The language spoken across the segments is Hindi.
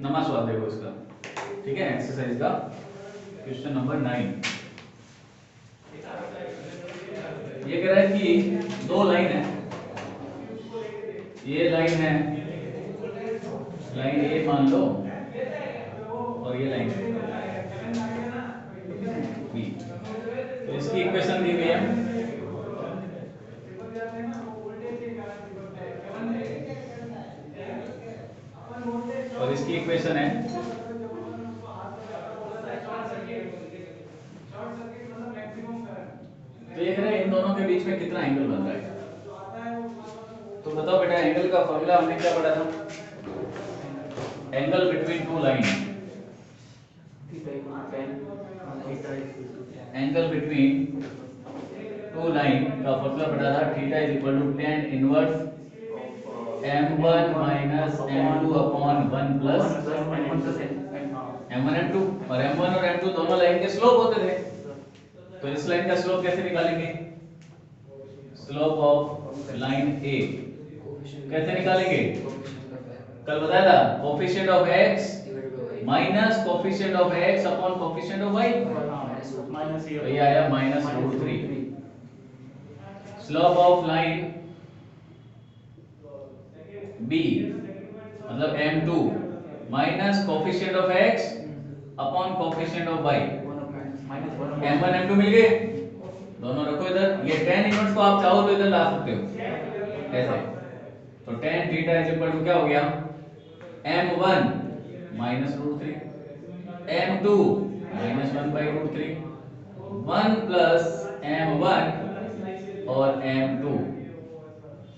नमा सवाल देखो इसका, ठीक है, एक्सरसाइज का क्वेश्चन नंबर 9। ये कह रहा है कि दो लाइन है, ये लाइन है, लाइन ए मान लो, और ये लाइन बी। तो इसकी इक्वेशन दी गई है, और इसकी इक्वेशन है, तो ये कह रहा है इन दोनों के बीच में कितना एंगल बन रहा है। तो बताओ बेटा, एंगल का फॉर्मूला हमने क्या पढ़ा था? Angle between two line, angle between two line का फॉर्मूला पढ़ा था, theta is equal to tan inverse m1 minus m2 upon 1 plus m1 m2। और m1 और m2 दोनों लाइन के स्लोप होते थे, तो इस लाइन का स्लोप कैसे निकालेंगे? स्लोप ऑफ लाइन ए कैसे निकालेंगे? कल बताया था, coefficient of x minus coefficient of x upon coefficient of y, तो ये आया -√3। स्लोप ऑफ लाइन b मतलब m2 minus coefficient of x upon coefficient of y, m1 m2 मिल गए, दोनों रखो इधर। ये tan इनवर्स को आप चाहो तो इधर ला सकते हो ऐसे, तो tan theta is equal to क्या हो गया? m1 -√3, m2 -1/√3, 1 प्लस m1 और m2।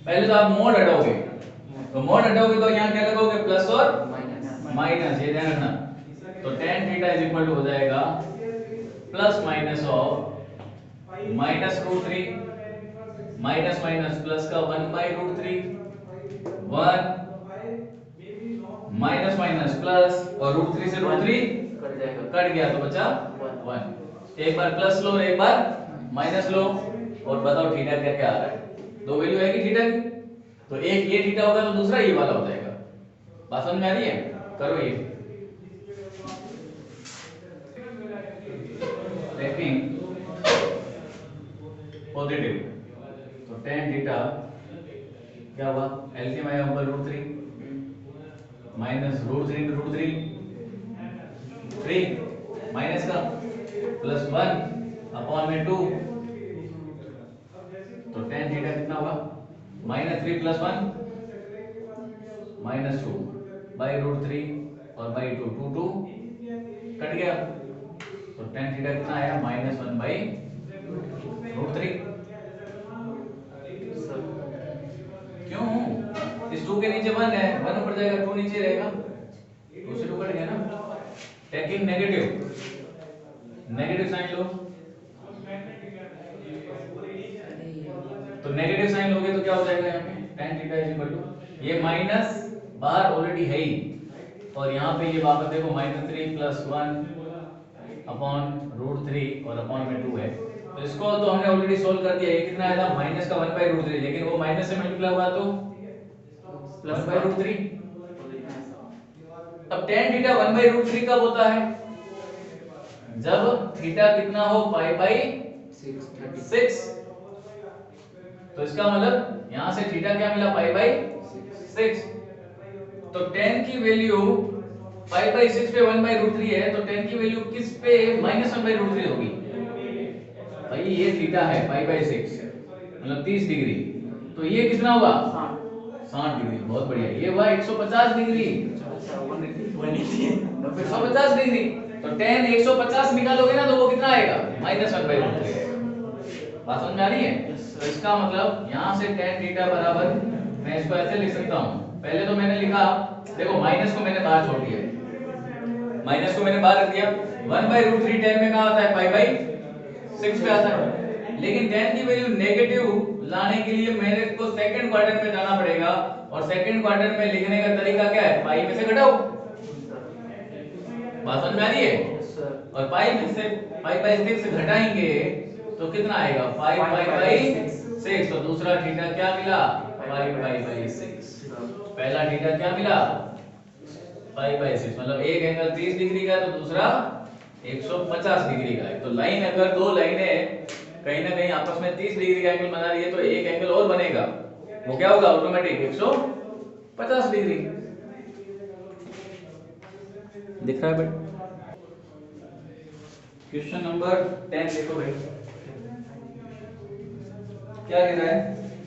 पहले तो आप मोड हटाओगे, तो मोड हटाओगे तो यहाँ क्या लगोगे? प्लस और माइनस, ये ध्यान रखना। तो tan theta is equal to हो जाएगा plus minus of -√3 minus minus plus का 1/√3, 1 माइनस माइनस प्लस, और √3 से √3 कट गया तो बचा 1। एक बार प्लस लो और एक बार माइनस लो, और बताओ थीटा क्या क्या आ रहा है? दो वैल्यू है कि थीटा की, तो एक ये थीटा होगा तो दूसरा ये वाला हो जाएगा। बात समझ में आ रही है? करो ये टेकिंग पॉजिटिव, तो tan थीटा क्या हुआ? एलसीएम आया ऊपर √3 माइनस √3 into √3 3 माइनस का प्लस 1 अपॉन में 2, तो tan थीटा कितना होगा? -3 प्लस 1 -2 बाई √3 और बाई 2, 2 2 कट गया, तो tan थीटा कितना आया? -1/√3। क्यों? इस 2 के नीचे 1 है, 1 ऊपर जाएगा 2 नीचे रहेगा, 2 से 2 कट गया ना। टेकिंग नेगेटिव, नेगेटिव साइन लो, तो नेगेटिव साइन लोगे तो क्या हो जाएगा? यहाँ पे tan theta is equal to, ये माइनस बाहर ऑलरेडी है ही, और यहाँ पे ये वापस देखो -3 प्लस 1 अपॉन √3 और अपॉन में 2 है, तो इसको तो हमने ऑलरेडी सोल्व कर दिया। ये कितना आया था? माइनस का 1/√3, लेकिन वो माइनस से मल्टीप्लाई हुआ तो +1/√3। अब tan थीटा 1/√3 कब होता है? जब थीटा कितना हो? π/6। तो इसका मतलब यहां से थीटा क्या मिला? π/6। तो tan की वैल्यू π/6 पे 1/√3 है, तो tan की वैल्यू किस पे? -1/√3 होगी। भाई ये थीटा है π/6 मतलब 30 डिग्री, तो ये कितना होगा? 60 डिग्री। बहुत बढ़िया, ये हुआ 150 डिग्री, 150 डिग्री। तो tan 150 निकालोगे ना तो वो कितना आएगा? -1/√3। बात समझ में आ रही है? तो इसका मतलब यहाँ से tan थीटा बराबर, मैं इसको ऐसे लिख सकता हूँ। पहले तो मैंने लिखा, देखो माइनस को मैंने बाहर छोड़ दिया, माइनस को मैंने बाहर रख दिया। 1/√3 tan में कहाँ आता है? π/6 पे आता है, लेकिन tan की वैल्यू नेगेटिव लाने के लिए मेरे को सेकंड क्वाड्रेंट में जाना पड़ेगा, और सेकंड क्वाड्रेंट में लिखने का तरीका क्या है? पाई में से घटाओ। बात समझ में आ रही है? और पाई में से π/6 घटाएंगे तो कितना आएगा? 5π/6। तो दूसरा थीटा क्या मिला? 5 by 6। पहला थीटा क्या मिला 5/6, मतलब एक एंगल 30 डिग्री का है तो दूसरा 150 डिग्री का है। तो लाइन अगर दो लाइनें कहीं ना कहीं आपस में 30 डिग्री का एंगल बना रही है तो एक एंगल और बनेगा, वो क्या होगा ऑटोमेटिक 150 डिग्री। दिख रहा है भाई? क्वेश्चन नंबर 10 देखो भाई, क्या कह रहा है,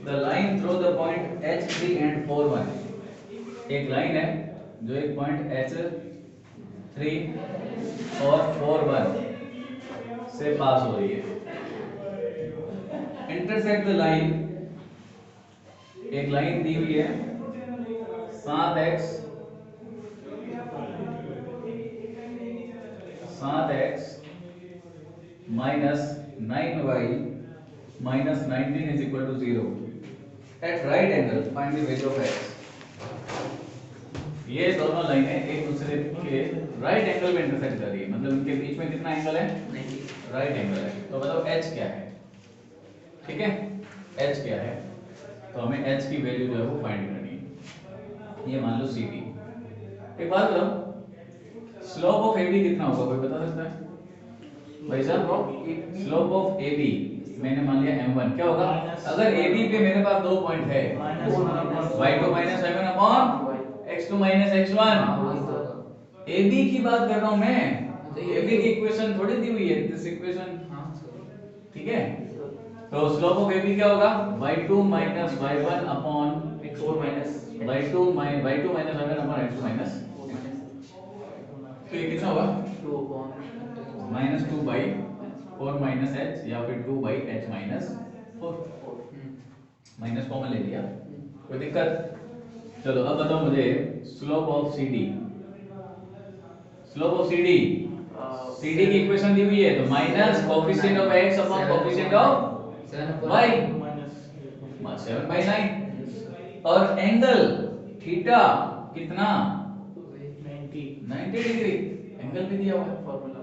the line through the point H3 and 4, 1। एक लाइन है जो एक पॉइंट H3 और 4, 1 से पास हो रही है। इंटरसेक्ट द लाइन, एक लाइन दी हुई है 7x 7x - 9y - 19 is equal to 0 at right angle, find the value of x। ये दोनों लाइनें एक दूसरे के राइट एंगल में इंटरसेक्ट कर रही है, मतलब इनके बीच में कितना एंगल है 90 राइट एंगल है। तो बताओ h क्या है, ठीक है h क्या है, तो हमें h की वैल्यू जो है वो फाइंड करनी है। ये मान लो CD। एक बात बताओ, स्लोप ऑफ AB कितना होगा, कोई बता सकता है भाई साहब? स्लोप ऑफ AB मैंने मान लिया m1, क्या होगा अगर AB पे मेरे पास दो पॉइंट है y2 - y1 upon x2 - x1। AB की बात कर रहा हूं मैं, AB की इक्वेशन थोड़ी दी हुई है, दिस इक्वेशन, ठीक है। तो स्लोप ऑफ AB क्या होगा y2 - y1 upon x4 y2 - y1 upon x2 - तो ये कितना होगा 2 अपॉन -2/4 - h या फिर 2/h - 4। माइनस कॉमन ले लिया, कोई दिक्कत? चलो अब बताओ मुझे slope of CD। Slope of CD, CD की इक्वेशन दी हुई है तो minus coefficient of x upon coefficient of y 7/9। और एंगल थीटा कितना 90 डिग्री, एंगल भी दिया हुआ है फॉर्मूला।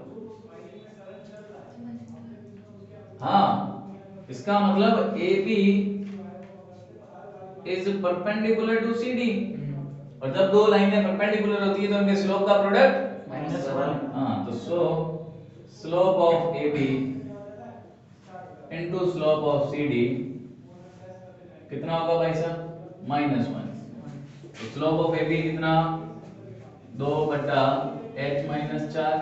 हाँ, इसका मतलब AB इज परपेंडिकुलर टू CD, और जब दो लाइनें परपेंडिकुलर होती है तो उनके स्लोप का प्रोडक्ट -1। हाँ, तो slope of AB into slope of CD कितना होगा भाई साहब -1। तो स्लोप ऑफ AB कितना 2/h - 4,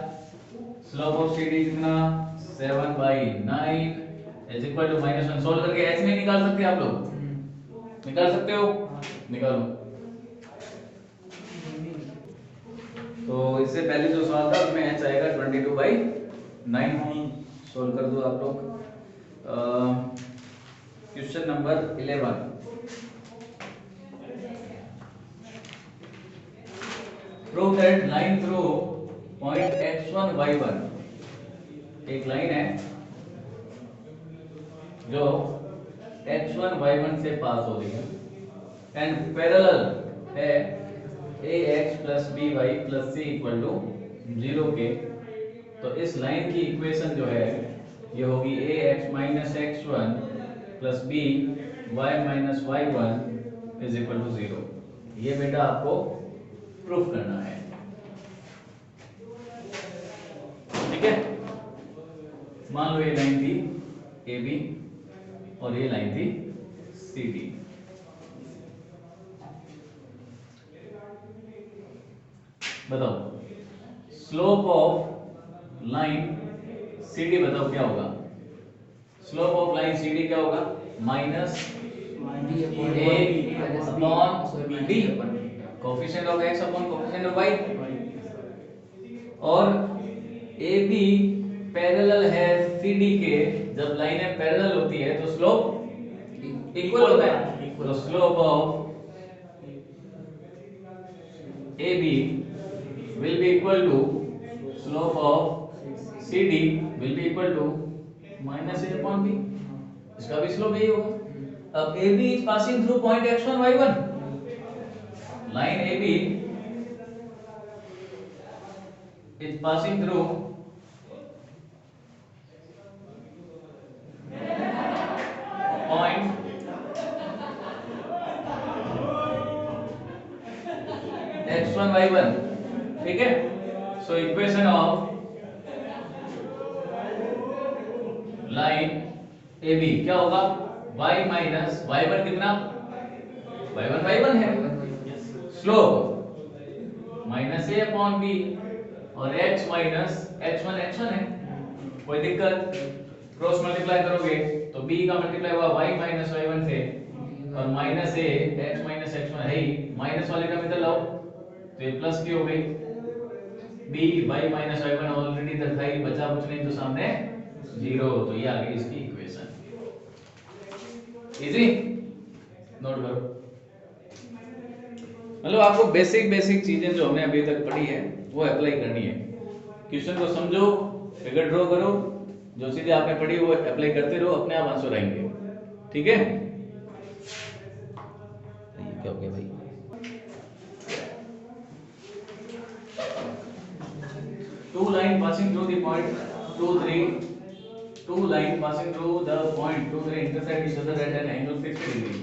स्लोप ऑफ CD कितना 7/9 इज इक्वल टू -1। सोल्व करके h नहीं निकाल सकते आप लोग? निकाल सकते हो? निकालो। तो इससे पहले जो सवाल था उसमें h आएगा 22/9। सोल्व कर दो आप लोग। Question number 11, prove that line through point x1 y1। एक लाइन है जो x1 y1 से पास हो रही है एंड पैरेलल है ax + by + c = 0 के। तो इस लाइन की इक्वेशन जो है ये होगी ax - x1 + b y - y1 = 0। ये बेटा आपको प्रूफ करना है, ठीक है। मान लो ये लाइन थी AB और ये लाइन थी CD। बताओ स्लोप ऑफ लाइन CD, बताओ क्या होगा स्लोप ऑफ लाइन CD क्या होगा minus a upon b coefficient of x upon coefficient of y। और AB पैरेलल है CD के, जब लाइनें पैरेलल होती है तो स्लोप इक्वल होता है। तो slope of AB will be equal to slope of CD will be equal to -a upon b। इसका भी स्लोप यही होगा। अब AB is passing through point x1 y1। line AB is passing through point x1 y1, ठीक है। So equation of line A B क्या होगा, y माइनस y1 कितना, y1 है, slope minus A upon B, और x माइनस x1 है, कोई दिक्कत, क्रॉस मल्टीप्लाई करोगे तो b का मल्टीप्लाई हुआ y माइनस y1 से, और माइनस ए x माइनस x1 है ही, माइनस वाले का इधर लाओ तो ये प्लस की हो गई, b y minus y1 already इधर था ही, बचा कुछ नहीं तो सामने जीरो, तो ये आ गई इसकी इक्वेशन। इजी, नोट करो। मतलब आपको बेसिक चीजें जो हमने अभी तक पढ़ी है वो अप्लाई करनी है। क्वेश्चन को समझो, फिगर ड्रॉ करो, जो चीजें आपने पढ़ी वो अप्लाई करते रहो, अपने आप आंसर आएंगे, ठीक है। क्या हो गया भाई, two line passing through the point 2 3, two line passing through the point 2 3 intersect each other at an angle 60 degree,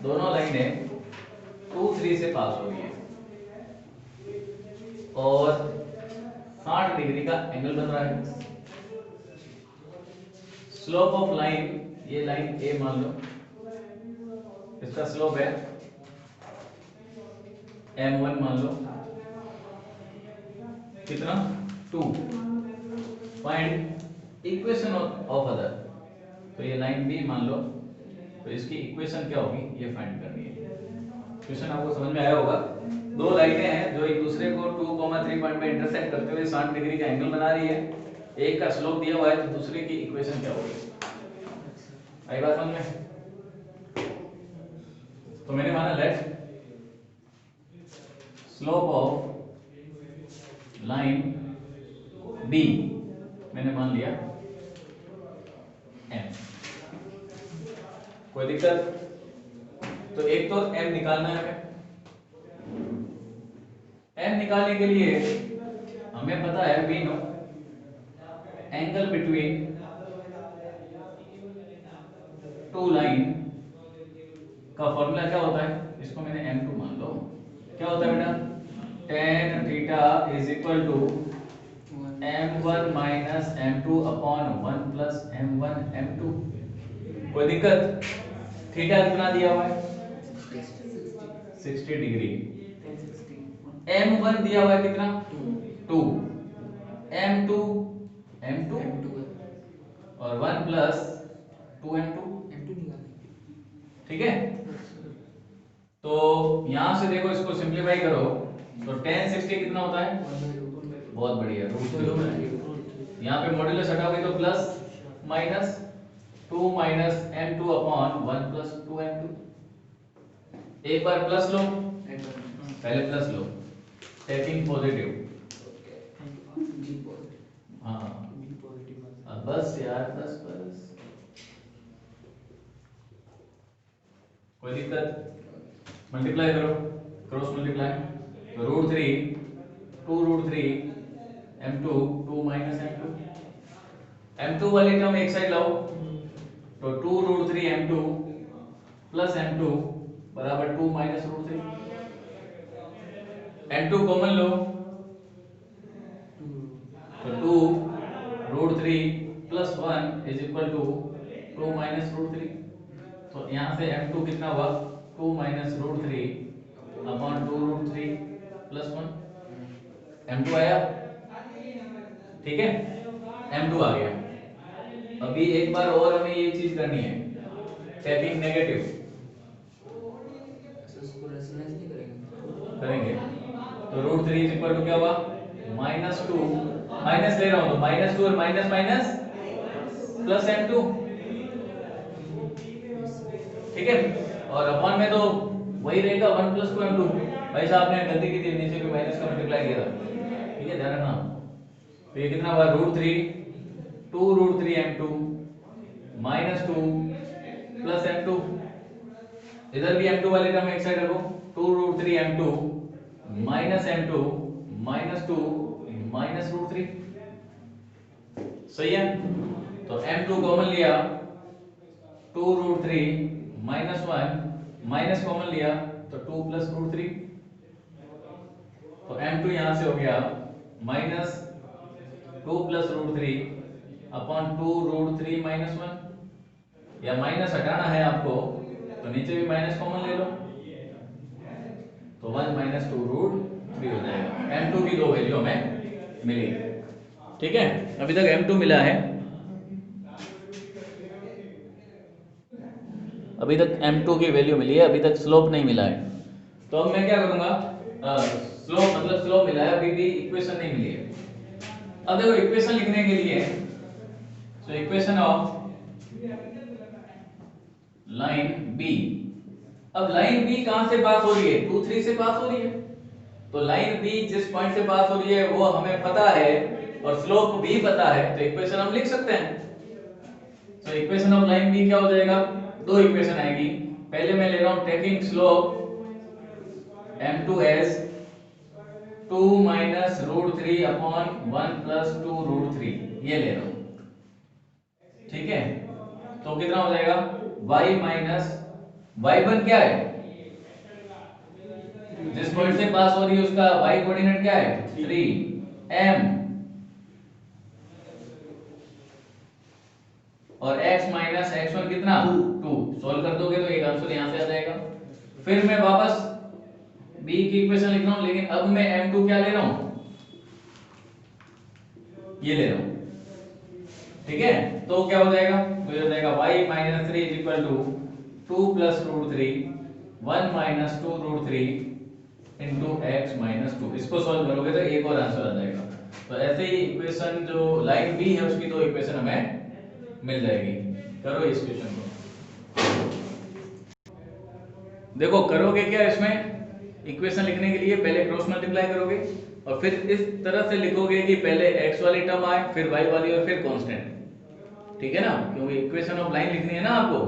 दोनों लाइनें 2 3 से पास हो रही है और 60 डिग्री का एंगल बन रहा है। स्लोप ऑफ लाइन, ये लाइन ए मान लो, इसका स्लोप है m1 मान लो, कितना 2, फाइंड इक्वेशन ऑफ अदर, तो ये लाइन बी मान लो, तो इसकी इक्वेशन क्या होगी ये फाइंड करनी है। क्वेश्चन आपको समझ में आया होगा, दो लाइनें हैं जो एक दूसरे को 2,3 पॉइंट पे इंटरसेक्ट करते हुए 60 डिग्री का एंगल बना रही है, एक का स्लोप दिया हुआ है तो दूसरे की इक्वेशन क्या होगी, आई बात समझ में। तो मैंने माना let slope of line B, मैंने मान लिया m, कोई दिक्कत, तो एक तो m निकालना है हमें, m निकालने के लिए हमें पता है we know angle between two line का फॉर्मूला क्या होता है, इसको मैंने m2 मान लो, क्या होता है बेटा, tan theta is equal to m1 minus m2 upon 1 plus m1 m2, कोई दिक्कत, थीटा कितना दिया हुआ है 60 डिग्री, m1 दिया हुआ है कितना 2, m2 और 1 प्लस 2m2, ठीक है। तो यहां से देखो, इसको सिंप्लीफाई करो तो tan 60 कितना होता है, बहुत बढ़िया, √3 होता है। यहाँ पे मॉड्यूलस हटाओगे तो plus minus 2 minus m2 upon 1 plus 2m2, एक बार प्लस लो, पहले प्लस लो, टेकिंग पॉजिटिव, हाँ बस यार, बस कोई दिक्कत, मल्टीप्लाई करो, क्रॉस मल्टीप्लाई, तो √3 2√3 m2 2 माइनस m2 वाली टर्म एक साइड लाओ, तो 2√3 m2 प्लस m2 बराबर 2 माइनस √3, m2 कॉमन लो तो 2√3 plus 1 is equal to 2 minus √3, तो यहाँ से m2 कितना हुआ 2 माइनस √3 अपॉन 2√3 प्लस 1, m2 आया, ठीक है, m2 आ गया। अभी एक बार और हमें ये चीज करनी है, टेकिंग नेगेटिव करेंगे, तो √3 इज इक्वल टू क्या हुआ -2, माइनस ले रहा हूं तो -2 और माइनस माइनस प्लस m2, ठीक है, और अपॉन में तो वही रहेगा 1 प्लस 2m2, भाई साहब ने गलती की थी, नीचे भी माइनस का मल्टीप्लाई किया था, ठीक है, ध्यान रखना। तो ये कितना हुआ √3 2√3 m2 -2 प्लस m2, इधर भी m2 वाले टर्म एक साइड रखो, 2√3 m2 m2 -2 माइनस √3, सही है। तो m2 कॉमन लिया, 2√3 -1 माइनस कॉमन लिया तो 2 प्लस रूट 3, तो m2 यहां से हो गया minus 2 plus root 3 upon 2 root 3 minus 1, या माइनस हटाना है आपको तो नीचे भी माइनस कॉमन ले लो, तो 1 माइनस 2 रूट 3 हो जाएगा। m2 की दो वैल्यू हमें मिली, ठीक है। अभी तक m2 मिला है, अभी तक m2 की वैल्यू मिली है, अभी तक स्लोप नहीं मिला है। तो अब मैं क्या करूंगा, स्लोप मतलब स्लोप मिला है, अभी भी इक्वेशन नहीं मिली है। अब देखो इक्वेशन लिखने के लिए, so equation of line B, अब लाइन बी कहां से पास हो रही है, 2 3 से पास हो रही है, तो लाइन बी जिस पॉइंट से पास हो रही है वो हमें पता है और स्लोप भी पता है, तो इक्वेशन हम लिख सकते हैं। So equation of line B क्या हो जाएगा, दो इक्वेशन आएगी। पहले मैं ले रहा हूं taking slope m2 as 2 minus root 3 upon 1 plus 2 root 3, ये ले रहा हूं, ठीक है। तो कितना हो जाएगा, y माइनस y1 क्या है, जिस पॉइंट से पास हो रही है उसका y कोऑर्डिनेट क्या है 3 m, और x माइनस x1 कितना 2, सॉल्व कर दोगे तो एक आंसर यहां से आ जाएगा। फिर मैं वापस b की इक्वेशन लिख रहा हूं, लेकिन अब मैं m2 क्या ले रहा हूं, ये ले रहा हूं, ठीक है। तो क्या हो जाएगा, तो ये हो जाएगा y minus 3 is equal to 2 plus root 3 1 minus 2 root 3 into x minus 2, इसको सॉल्व करोगे तो एक और आंसर आ जाएगा। तो ऐसे ही इक्वेशन जो लाइन बी है उसकी दो इक्वेशन हमें मिल जाएगी। करो इस क्वेश्चन को, देखो करोगे क्या, इसमें इक्वेशन लिखने के लिए पहले क्रॉस मल्टीप्लाई करोगे और फिर इस तरह से लिखोगे कि पहले x वाली टर्म आए, फिर y वाली और फिर कांस्टेंट, ठीक है ना, क्योंकि इक्वेशन ऑफ लाइन लिखनी है ना आपको,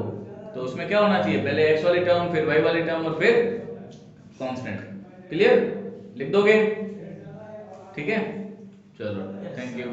तो उसमें क्या होना चाहिए, पहले x वाली टर्म, फिर y वाली टर्म और फिर कांस्टेंट। क्लियर, लिख दोगे, ठीक है, चलो थैंक यू।